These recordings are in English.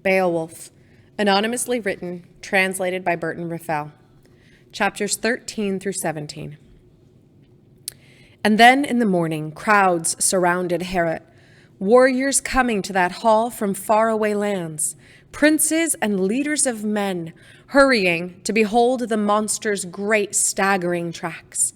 Beowulf, anonymously written, translated by Burton Raffel. Chapters 13 through 17. And then in the morning, crowds surrounded Heorot, warriors coming to that hall from faraway lands, princes and leaders of men, hurrying to behold the monster's great staggering tracks.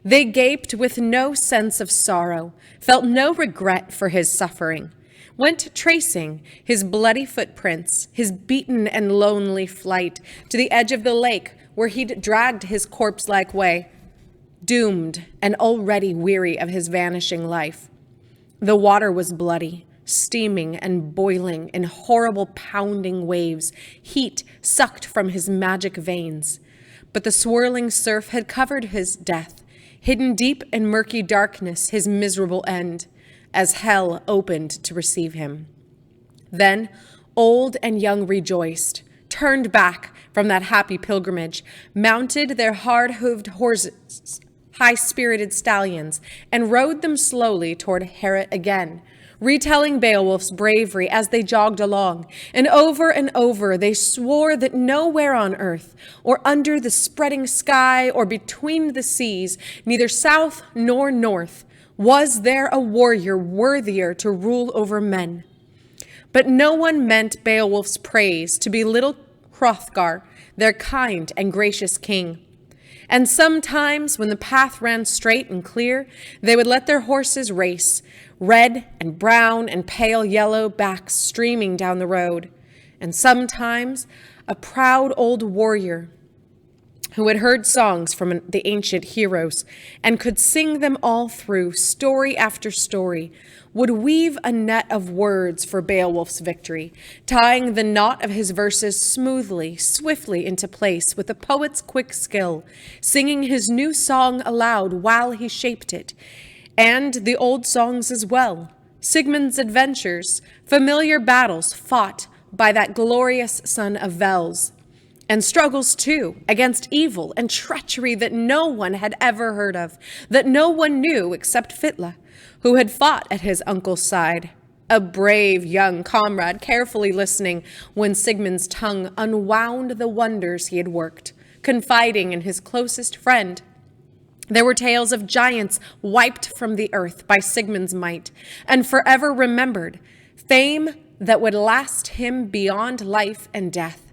They gaped with no sense of sorrow, felt no regret for his suffering, went tracing his bloody footprints, his beaten and lonely flight, to the edge of the lake where he'd dragged his corpse-like way, doomed and already weary of his vanishing life. The water was bloody, steaming and boiling in horrible pounding waves, heat sucked from his magic veins. But the swirling surf had covered his death, hidden deep in murky darkness his miserable end, as hell opened to receive him. Then old and young rejoiced, turned back from that happy pilgrimage, mounted their hard-hooved horses, high-spirited stallions, and rode them slowly toward Heorot again, retelling Beowulf's bravery as they jogged along, and over they swore that nowhere on earth, or under the spreading sky, or between the seas, neither south nor north, was there a warrior worthier to rule over men. But no one meant Beowulf's praise to belittle Hrothgar, their kind and gracious king. And sometimes, when the path ran straight and clear, they would let their horses race, red and brown and pale yellow backs streaming down the road. And sometimes, a proud old warrior who had heard songs from the ancient heroes and could sing them all through, story after story, would weave a net of words for Beowulf's victory, tying the knot of his verses smoothly, swiftly into place with a poet's quick skill, singing his new song aloud while he shaped it, and the old songs as well, Sigmund's adventures, familiar battles fought by that glorious son of Vels, and struggles, too, against evil and treachery that no one had ever heard of, that no one knew except Fitla, who had fought at his uncle's side, a brave young comrade carefully listening when Sigmund's tongue unwound the wonders he had worked, confiding in his closest friend. There were tales of giants wiped from the earth by Sigmund's might, and forever remembered, fame that would last him beyond life and death.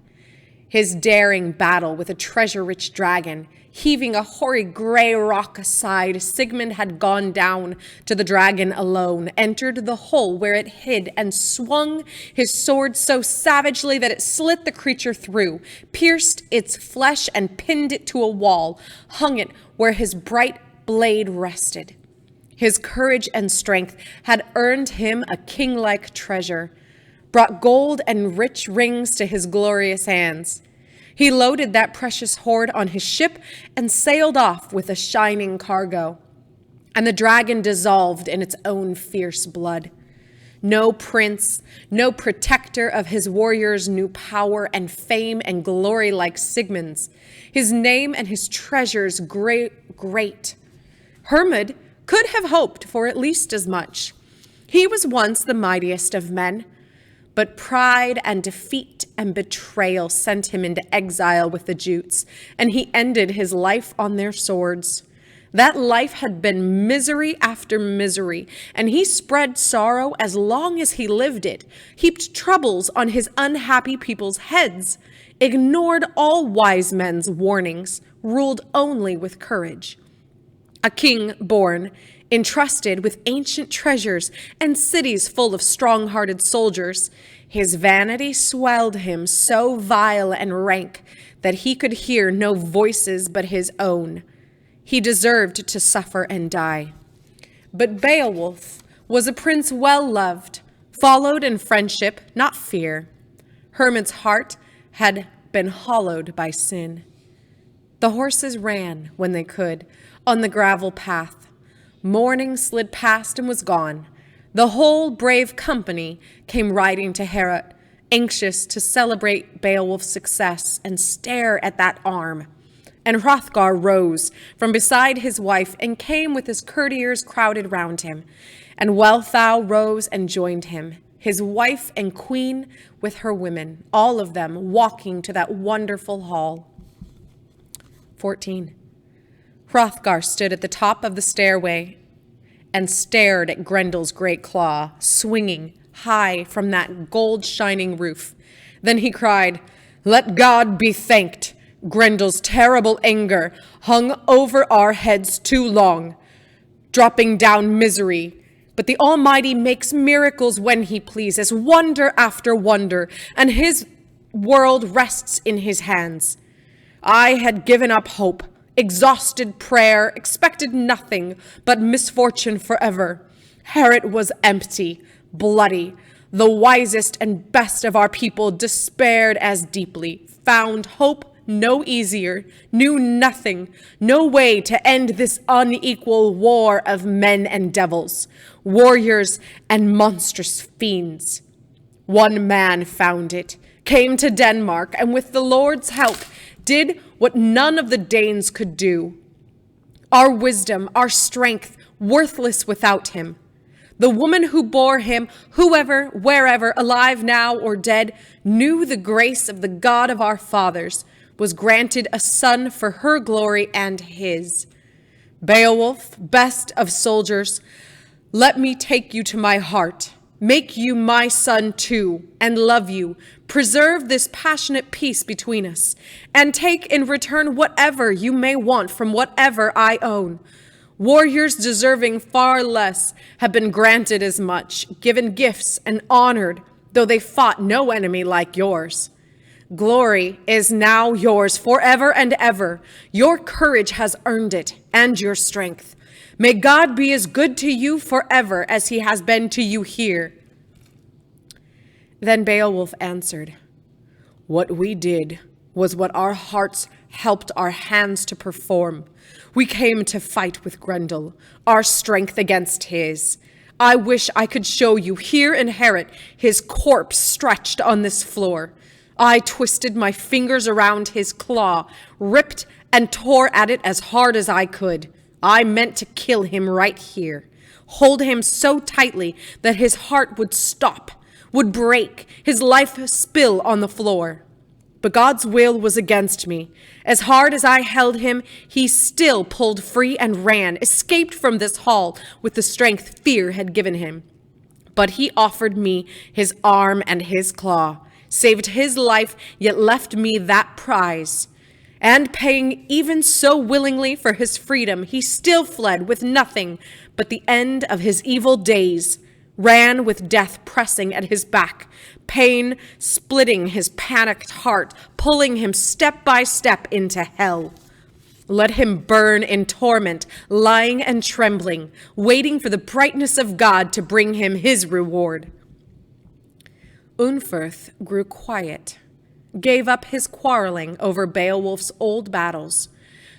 His daring battle with a treasure-rich dragon, heaving a hoary gray rock aside, Sigmund had gone down to the dragon alone, entered the hole where it hid, and swung his sword so savagely that it slit the creature through, pierced its flesh and pinned it to a wall, hung it where his bright blade rested. His courage and strength had earned him a king-like treasure, brought gold and rich rings to his glorious hands. He loaded that precious hoard on his ship and sailed off with a shining cargo. And the dragon dissolved in its own fierce blood. No prince, no protector of his warriors knew power and fame and glory like Sigmund's. His name and his treasures great. Hermod could have hoped for at least as much. He was once the mightiest of men, but pride and defeat and betrayal sent him into exile with the Jutes, and he ended his life on their swords. That life had been misery after misery, and he spread sorrow as long as he lived it, heaped troubles on his unhappy people's heads, ignored all wise men's warnings, ruled only with courage. A king born, entrusted with ancient treasures and cities full of strong-hearted soldiers, his vanity swelled him so vile and rank that he could hear no voices but his own. He deserved to suffer and die. But Beowulf was a prince well-loved, followed in friendship, not fear. Hermod's heart had been hollowed by sin. The horses ran, when they could, on the gravel path. Morning slid past and was gone. The whole brave company came riding to Heorot, anxious to celebrate Beowulf's success and stare at that arm. And Hrothgar rose from beside his wife and came with his courtiers crowded round him. And Wealhtheow rose and joined him, his wife and queen with her women, all of them walking to that wonderful hall. 14. Hrothgar stood at the top of the stairway and stared at Grendel's great claw, swinging high from that gold-shining roof. Then he cried, "Let God be thanked! Grendel's terrible anger hung over our heads too long, dropping down misery. But the Almighty makes miracles when he pleases, wonder after wonder, and his world rests in his hands. I had given up hope, exhausted prayer, expected nothing but misfortune forever. Heorot was empty, bloody. The wisest and best of our people despaired as deeply, found hope no easier, knew nothing, no way to end this unequal war of men and devils, warriors and monstrous fiends. One man found it, came to Denmark, and with the Lord's help did what none of the Danes could do. Our wisdom, our strength, worthless without him. The woman who bore him, whoever, wherever, alive now or dead, knew the grace of the God of our fathers, was granted a son for her glory and his. Beowulf, best of soldiers, let me take you to my heart, make you my son too, and love you, preserve this passionate peace between us, and take in return whatever you may want from whatever I own. Warriors deserving far less have been granted as much, given gifts and honored, though they fought no enemy like yours. Glory is now yours forever and ever. Your courage has earned it, and your strength. May God be as good to you forever as he has been to you here." Then Beowulf answered, "What we did was what our hearts helped our hands to perform. We came to fight with Grendel, our strength against his. I wish I could show you here in Heorot his corpse stretched on this floor. I twisted my fingers around his claw, ripped and tore at it as hard as I could. I meant to kill him right here, hold him so tightly that his heart would stop, would break, his life spill on the floor. But God's will was against me. As hard as I held him, he still pulled free and ran, escaped from this hall with the strength fear had given him. But he offered me his arm and his claw, saved his life, yet left me that prize. And paying even so willingly for his freedom, he still fled with nothing but the end of his evil days, ran with death pressing at his back, pain splitting his panicked heart, pulling him step by step into hell. Let him burn in torment, lying and trembling, waiting for the brightness of God to bring him his reward." Unferth grew quiet, gave up his quarreling over Beowulf's old battles,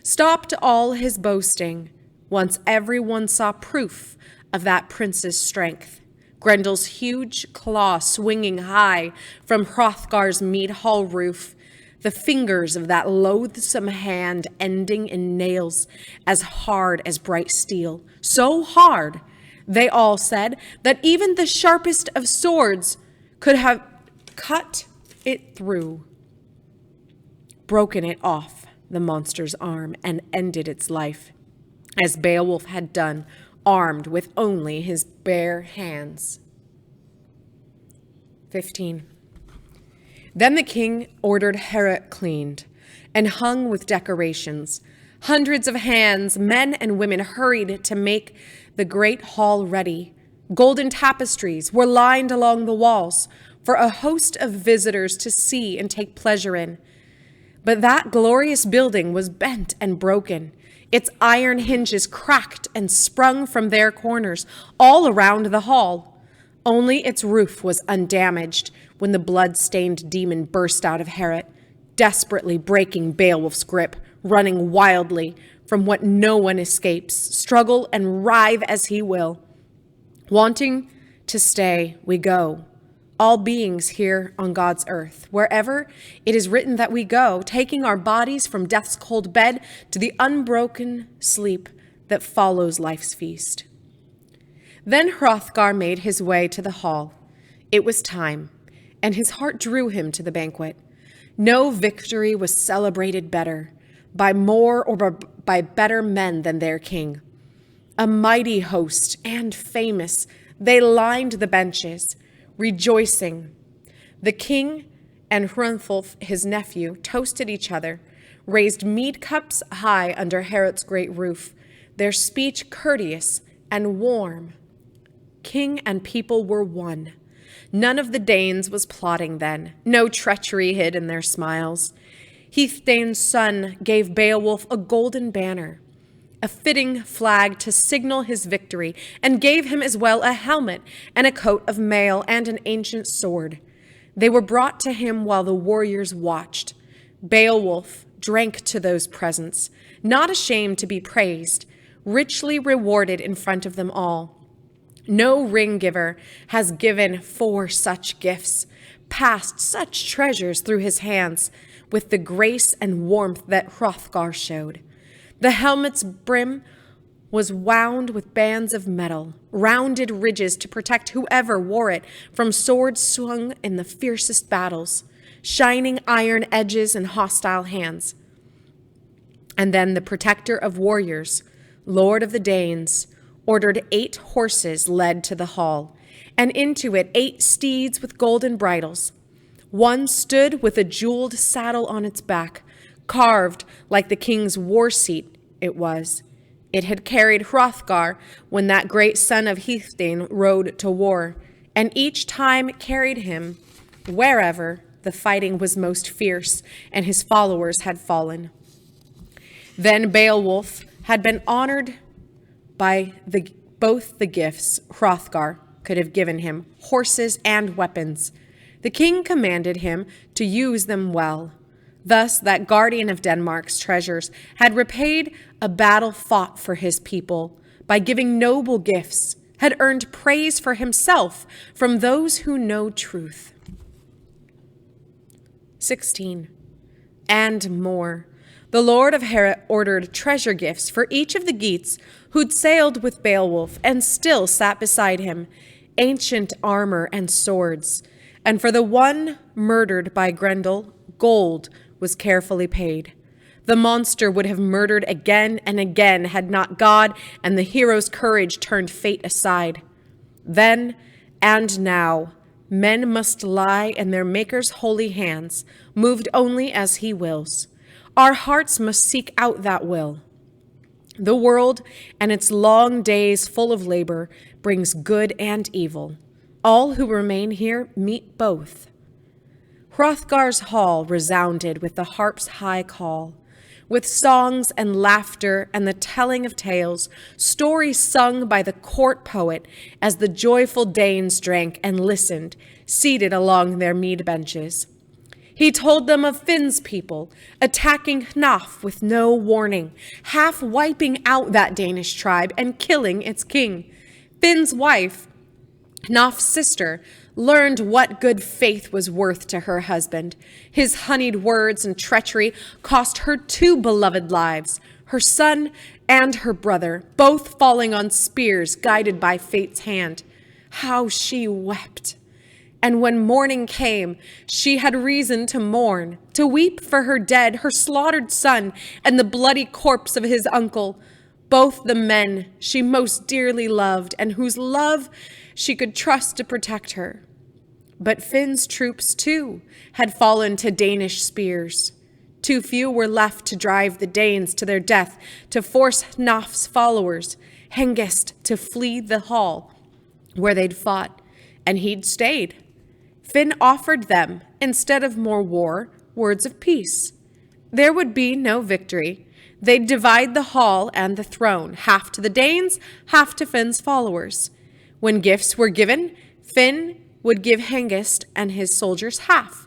stopped all his boasting, once everyone saw proof of that prince's strength. Grendel's huge claw swinging high from Hrothgar's mead hall roof, the fingers of that loathsome hand ending in nails as hard as bright steel, so hard, they all said, that even the sharpest of swords could have cut it through, broken it off the monster's arm, and ended its life, as Beowulf had done, armed with only his bare hands. 15. Then the king ordered Heorot cleaned and hung with decorations. Hundreds of hands, men and women, hurried to make the great hall ready. Golden tapestries were lined along the walls for a host of visitors to see and take pleasure in. But that glorious building was bent and broken, its iron hinges cracked and sprung from their corners all around the hall. Only its roof was undamaged when the blood-stained demon burst out of Heorot, desperately breaking Beowulf's grip, running wildly from what no one escapes, struggle and writhe as he will. Wanting to stay, we go, all beings here on God's earth, wherever it is written that we go, taking our bodies from death's cold bed to the unbroken sleep that follows life's feast. Then Hrothgar made his way to the hall. It was time, and his heart drew him to the banquet. No victory was celebrated better, by more or by better men than their king. A mighty host and famous, they lined the benches, rejoicing. The king and Hrunthulf, his nephew, toasted each other, raised mead cups high under Herod's great roof, their speech courteous and warm. King and people were one. None of the Danes was plotting then, no treachery hid in their smiles. Heathdane's son gave Beowulf a golden banner, a fitting flag to signal his victory, and gave him as well a helmet and a coat of mail and an ancient sword. They were brought to him while the warriors watched. Beowulf drank to those presents, not ashamed to be praised, richly rewarded in front of them all. No ring giver has given 4 such gifts, passed such treasures through his hands, with the grace and warmth that Hrothgar showed. The helmet's brim was wound with bands of metal, rounded ridges to protect whoever wore it from swords swung in the fiercest battles, shining iron edges in hostile hands. And then the protector of warriors, Lord of the Danes, ordered 8 horses led to the hall, and into it 8 steeds with golden bridles. One stood with a jeweled saddle on its back, carved like the king's war seat it was. It had carried Hrothgar when that great son of Heathdane rode to war, and each time carried him wherever the fighting was most fierce and his followers had fallen. Then Beowulf had been honored by both the gifts Hrothgar could have given him, horses and weapons. The king commanded him to use them well. Thus, that guardian of Denmark's treasures had repaid a battle fought for his people by giving noble gifts, had earned praise for himself from those who know truth. 16. And more. The Lord of Heorot ordered treasure gifts for each of the Geats who'd sailed with Beowulf and still sat beside him, ancient armor and swords. And for the one murdered by Grendel, gold was carefully paid. The monster would have murdered again and again had not God and the hero's courage turned fate aside. Then and now, men must lie in their Maker's holy hands, moved only as he wills. Our hearts must seek out that will. The world and its long days full of labor brings good and evil. All who remain here meet both. Hrothgar's hall resounded with the harp's high call, with songs and laughter and the telling of tales, stories sung by the court poet as the joyful Danes drank and listened, seated along their mead benches. He told them of Finn's people attacking Hnaf with no warning, half wiping out that Danish tribe and killing its king. Finn's wife, Hnaf's sister, learned what good faith was worth to her husband. His honeyed words and treachery cost her 2 beloved lives, her son and her brother, both falling on spears guided by fate's hand. How she wept! And when morning came, she had reason to mourn, to weep for her dead, her slaughtered son, and the bloody corpse of his uncle, both the men she most dearly loved and whose love she could trust to protect her. But Finn's troops, too, had fallen to Danish spears. Too few were left to drive the Danes to their death, to force Hnaf's followers, Hengist, to flee the hall where they'd fought, and he'd stayed. Finn offered them, instead of more war, words of peace. There would be no victory. They'd divide the hall and the throne, half to the Danes, half to Finn's followers. When gifts were given, Finn would give Hengist and his soldiers half.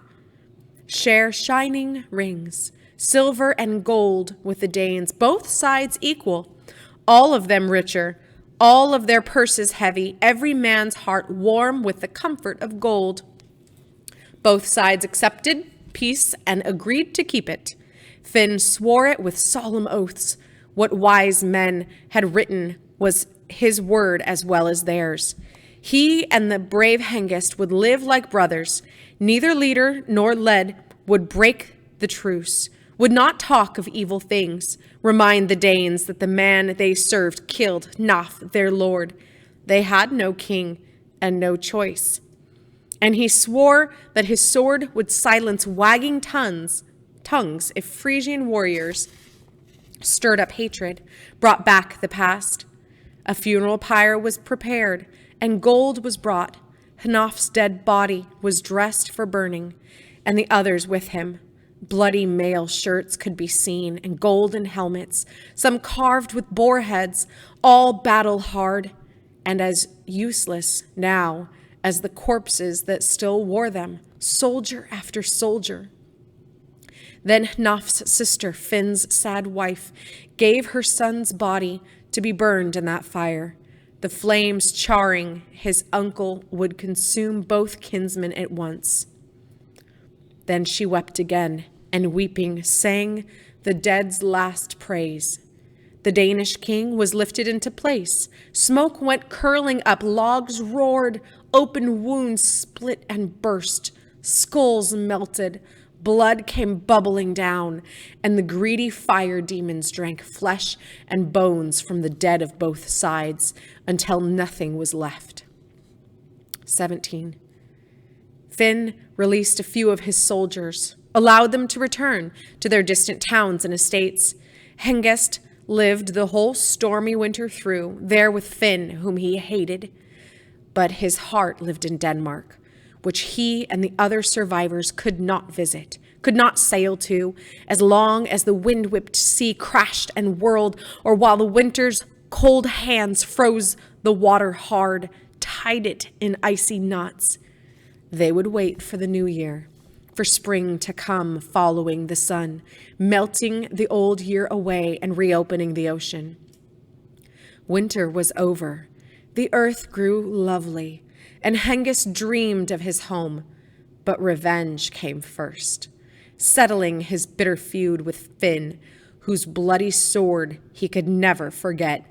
Share shining rings, silver and gold with the Danes, both sides equal, all of them richer, all of their purses heavy, every man's heart warm with the comfort of gold. Both sides accepted peace and agreed to keep it. Finn swore it with solemn oaths. What wise men had written was his word as well as theirs. He and the brave Hengist would live like brothers. Neither leader nor led would break the truce, would not talk of evil things, remind the Danes that the man they served killed Hnaff, their lord. They had no king and no choice. And he swore that his sword would silence wagging tongues if Frisian warriors stirred up hatred, brought back the past. A funeral pyre was prepared, and gold was brought. Hnaff's dead body was dressed for burning, and the others with him. Bloody mail shirts could be seen, and golden helmets, some carved with boar heads, all battle-hard, and as useless now as the corpses that still wore them, soldier after soldier. Then Hnaff's sister, Finn's sad wife, gave her son's body to be burned in that fire. The flames charring his uncle would consume both kinsmen at once. Then she wept again, and weeping sang the dead's last praise. The Danish king was lifted into place. Smoke went curling up, logs roared, open wounds split and burst, skulls melted, blood came bubbling down, and the greedy fire demons drank flesh and bones from the dead of both sides until nothing was left. 17. Finn released a few of his soldiers, allowed them to return to their distant towns and estates. Hengist lived the whole stormy winter through, there with Finn, whom he hated. But his heart lived in Denmark, which he and the other survivors could not visit, could not sail to, as long as the wind-whipped sea crashed and whirled, or while the winter's cold hands froze the water hard, tied it in icy knots. They would wait for the new year, for spring to come following the sun, melting the old year away and reopening the ocean. Winter was over. The earth grew lovely, and Hengist dreamed of his home. But revenge came first, settling his bitter feud with Finn, whose bloody sword he could never forget.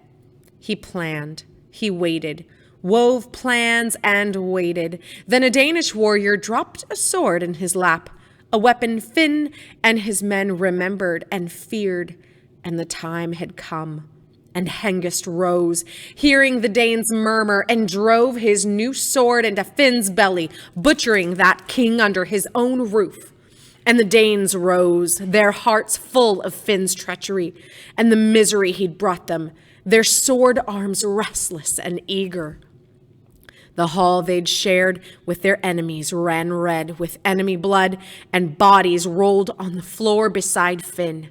He planned, he waited, wove plans and waited. Then a Danish warrior dropped a sword in his lap, a weapon Finn and his men remembered and feared, and the time had come. And Hengist rose, hearing the Danes murmur, and drove his new sword into Finn's belly, butchering that king under his own roof. And the Danes rose, their hearts full of Finn's treachery and the misery he'd brought them, their sword arms restless and eager. The hall they'd shared with their enemies ran red with enemy blood, and bodies rolled on the floor beside Finn.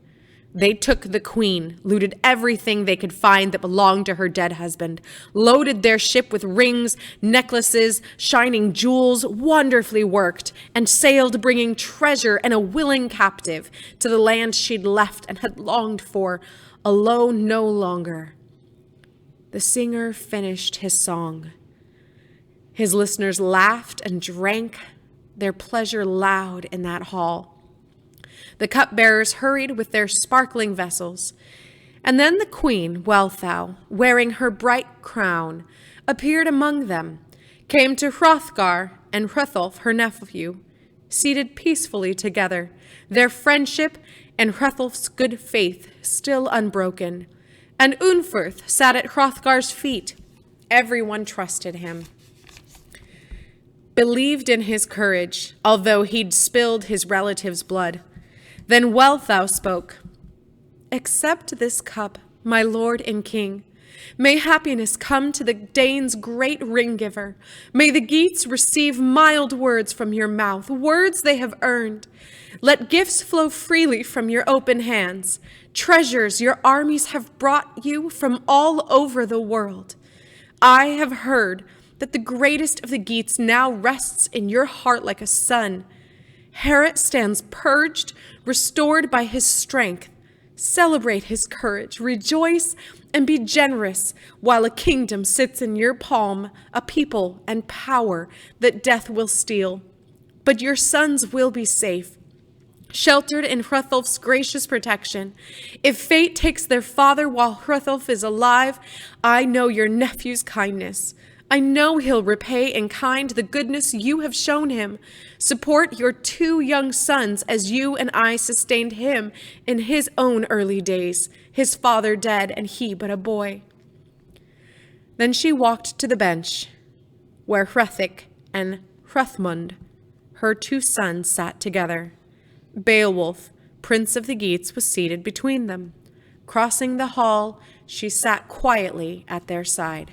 They took the queen, looted everything they could find that belonged to her dead husband, loaded their ship with rings, necklaces, shining jewels, wonderfully worked, and sailed bringing treasure and a willing captive to the land she'd left and had longed for, alone no longer. The singer finished his song. His listeners laughed and drank their pleasure loud in that hall. The cupbearers hurried with their sparkling vessels, and then the queen, Wealhtheow, wearing her bright crown, appeared among them, came to Hrothgar and Hrethulf, her nephew, seated peacefully together, their friendship and Hrethulf's good faith still unbroken. And Unferth sat at Hrothgar's feet. Everyone trusted him, believed in his courage, although he'd spilled his relative's blood. Then Wealhtheow spoke. "Accept this cup, my lord and king. May happiness come to the Danes' great ring-giver. May the Geats receive mild words from your mouth, words they have earned. Let gifts flow freely from your open hands, treasures your armies have brought you from all over the world. I have heard that the greatest of the Geats now rests in your heart like a son. Herit stands purged, restored by his strength. Celebrate his courage, rejoice, and be generous, while a kingdom sits in your palm, a people and power that death will steal. But your sons will be safe, sheltered in Hrethulf's gracious protection. If fate takes their father while Hrethulf is alive, I know your nephew's kindness. I know he'll repay in kind the goodness you have shown him. Support your 2 young sons as you and I sustained him in his own early days, his father dead and he but a boy." Then she walked to the bench where Hrethik and Hrethmund, her 2 sons, sat together. Beowulf, prince of the Geats, was seated between them. Crossing the hall, she sat quietly at their side.